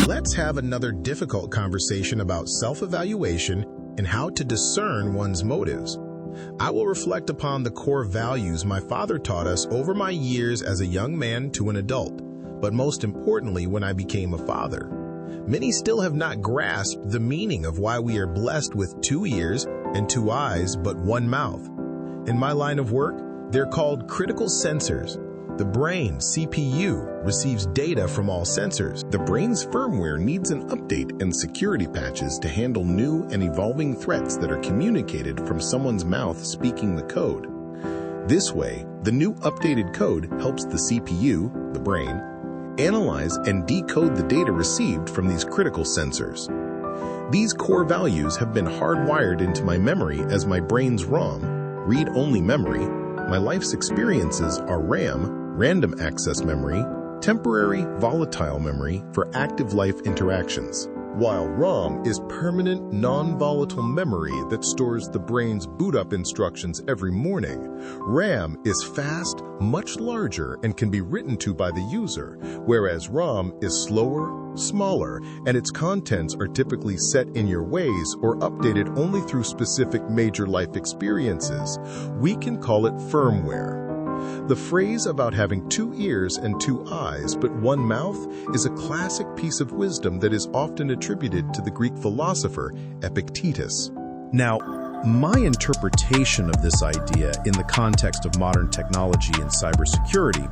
Let's have another difficult conversation about self-evaluation and how to discern one's motives. I will reflect upon the core values my father taught us over my years as a young man to an adult, but most importantly when I became a father. Many still have not grasped the meaning of why we are blessed with 2 ears and 2 eyes but 1 mouth. In my line of work, they're called critical sensors. The brain, CPU, receives data from all sensors. The brain's firmware needs an update and security patches to handle new and evolving threats that are communicated from someone's mouth speaking the code. This way, the new updated code helps the CPU, the brain, analyze and decode the data received from these critical sensors. These core values have been hardwired into my memory as my brain's ROM, read-only memory. My life's experiences are RAM, random access memory, temporary volatile memory for active life interactions, while ROM is permanent non-volatile memory that stores the brain's boot-up instructions every morning. RAM is fast, much larger, and can be written to by the user, whereas ROM is slower, smaller, and its contents are typically set in your ways or updated only through specific major life experiences. We can call it firmware. The phrase about having 2 ears and 2 eyes but 1 mouth is a classic piece of wisdom that is often attributed to the Greek philosopher Epictetus. Now, my interpretation of this idea in the context of modern technology and cybersecurity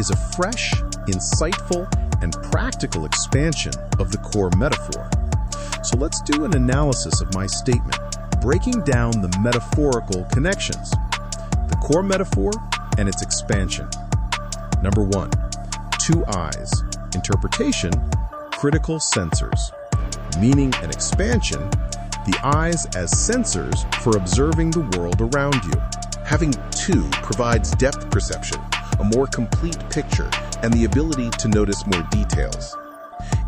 is a fresh, insightful, and practical expansion of the core metaphor. So let's do an analysis of my statement, breaking down the metaphorical connections, the core metaphor, and its expansion. Number 1, 2 eyes. Interpretation, critical sensors. Meaning and expansion, the eyes as sensors for observing the world around you. Having 2 provides depth perception, a more complete picture, and the ability to notice more details.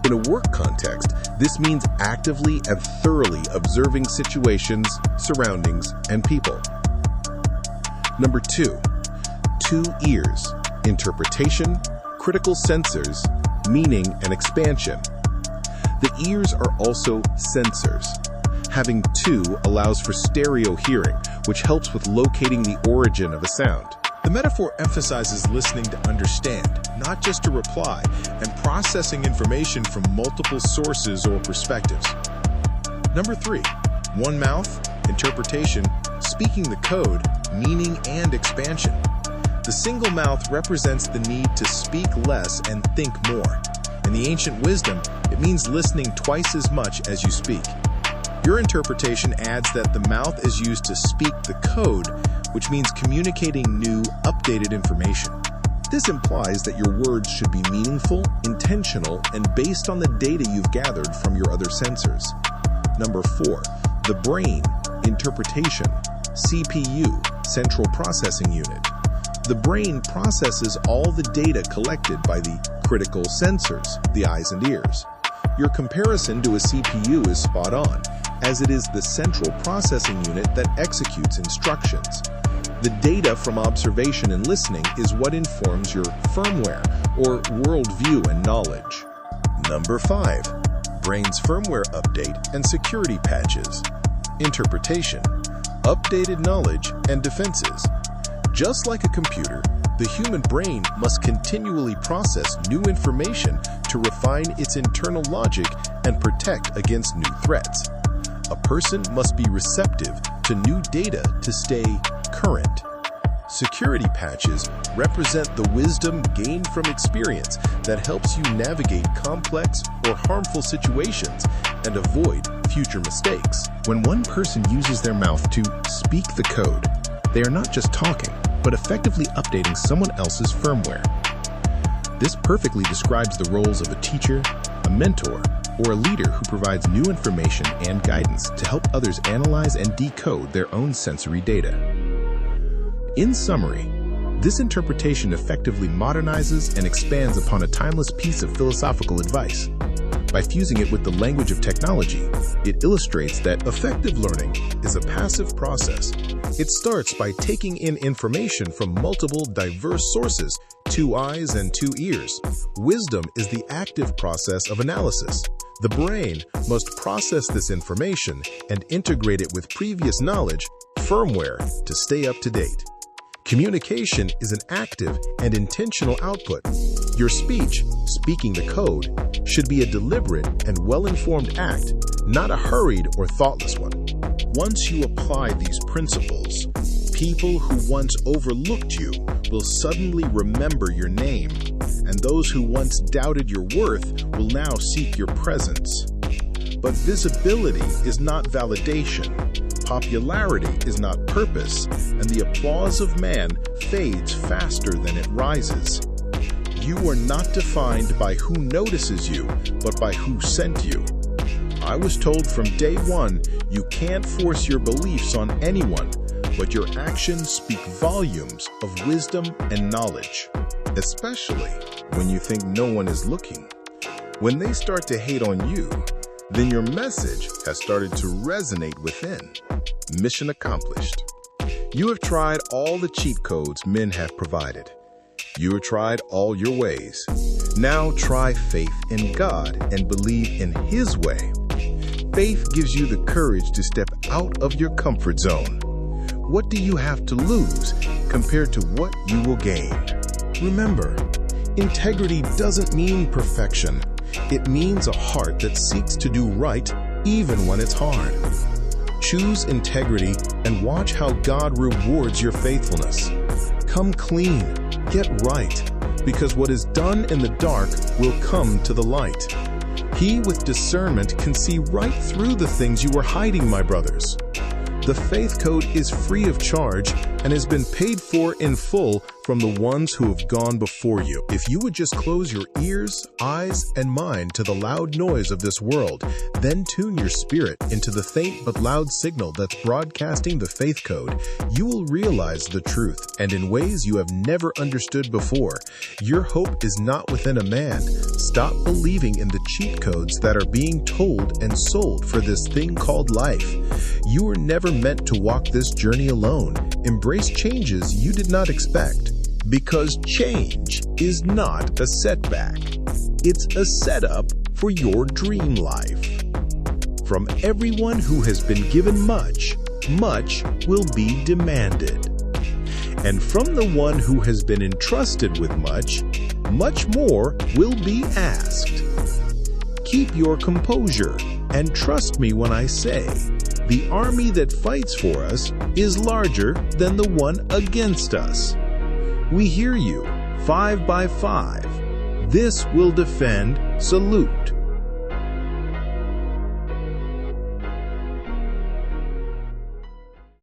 In a work context, this means actively and thoroughly observing situations, surroundings, and people. Number 2, 2 ears. Interpretation, critical sensors, meaning and expansion. The ears are also sensors. Having 2 allows for stereo hearing, which helps with locating the origin of a sound. The metaphor emphasizes listening to understand, not just to reply, and processing information from multiple sources or perspectives. Number 3, 1 mouth. Interpretation, speaking the code, meaning and expansion. The single mouth represents the need to speak less and think more. In the ancient wisdom, it means listening twice as much as you speak. Your interpretation adds that the mouth is used to speak the code, which means communicating new, updated information. This implies that your words should be meaningful, intentional, and based on the data you've gathered from your other sensors. Number 4, the brain. Interpretation, CPU, central processing unit. The brain processes all the data collected by the critical sensors, the eyes and ears. Your comparison to a CPU is spot on, as it is the central processing unit that executes instructions. The data from observation and listening is what informs your firmware, or worldview and knowledge. Number 5, brain's firmware update and security patches. Interpretation, updated knowledge and defenses. Just like a computer, the human brain must continually process new information to refine its internal logic and protect against new threats. A person must be receptive to new data to stay current. Security patches represent the wisdom gained from experience that helps you navigate complex or harmful situations and avoid future mistakes. When one person uses their mouth to speak the code, they are not just talking, but effectively updating someone else's firmware. This perfectly describes the roles of a teacher, a mentor, or a leader who provides new information and guidance to help others analyze and decode their own sensory data. In summary, this interpretation effectively modernizes and expands upon a timeless piece of philosophical advice. By fusing it with the language of technology, it illustrates that effective learning is a passive process. It starts by taking in information from multiple diverse sources 2 eyes and 2 ears. Wisdom is the active process of analysis. The brain must process this information and integrate it with previous knowledge, firmware, to stay up to date. Communication is an active and intentional output. Your speech, speaking the code, should be a deliberate and well-informed act, not a hurried or thoughtless one. Once you apply these principles, people who once overlooked you will suddenly remember your name, and those who once doubted your worth will now seek your presence. But visibility is not validation. Popularity is not purpose, and the applause of man fades faster than it rises. You are not defined by who notices you, but by who sent you. I was told from day one, you can't force your beliefs on anyone, but your actions speak volumes of wisdom and knowledge, especially when you think no one is looking. When they start to hate on you, then your message has started to resonate within. Mission accomplished. You have tried all the cheat codes men have provided. You have tried all your ways. Now try faith in God and believe in His way. Faith gives you the courage to step out of your comfort zone. What do you have to lose compared to what you will gain? Remember, integrity doesn't mean perfection. It means a heart that seeks to do right even when it's hard. Choose integrity and watch how God rewards your faithfulness. Come clean, get right, because what is done in the dark will come to the light. He with discernment can see right through the things you are hiding, my brothers. The faith code is free of charge and has been paid for in full from the ones who have gone before you. If you would just close your ears, eyes, and mind to the loud noise of this world, then tune your spirit into the faint but loud signal that's broadcasting the faith code, you will realize the truth, and in ways you have never understood before. Your hope is not within a man. Stop believing in the cheat codes that are being told and sold for this thing called life. You were never meant to walk this journey alone. Embrace changes you did not expect, because change is not a setback. It's a setup for your dream life. From everyone who has been given much, much will be demanded. And from the one who has been entrusted with much, much more will be asked. Keep your composure and trust me when I say, the army that fights for us is larger than the one against us. We hear you, 5 by 5. This will defend, salute.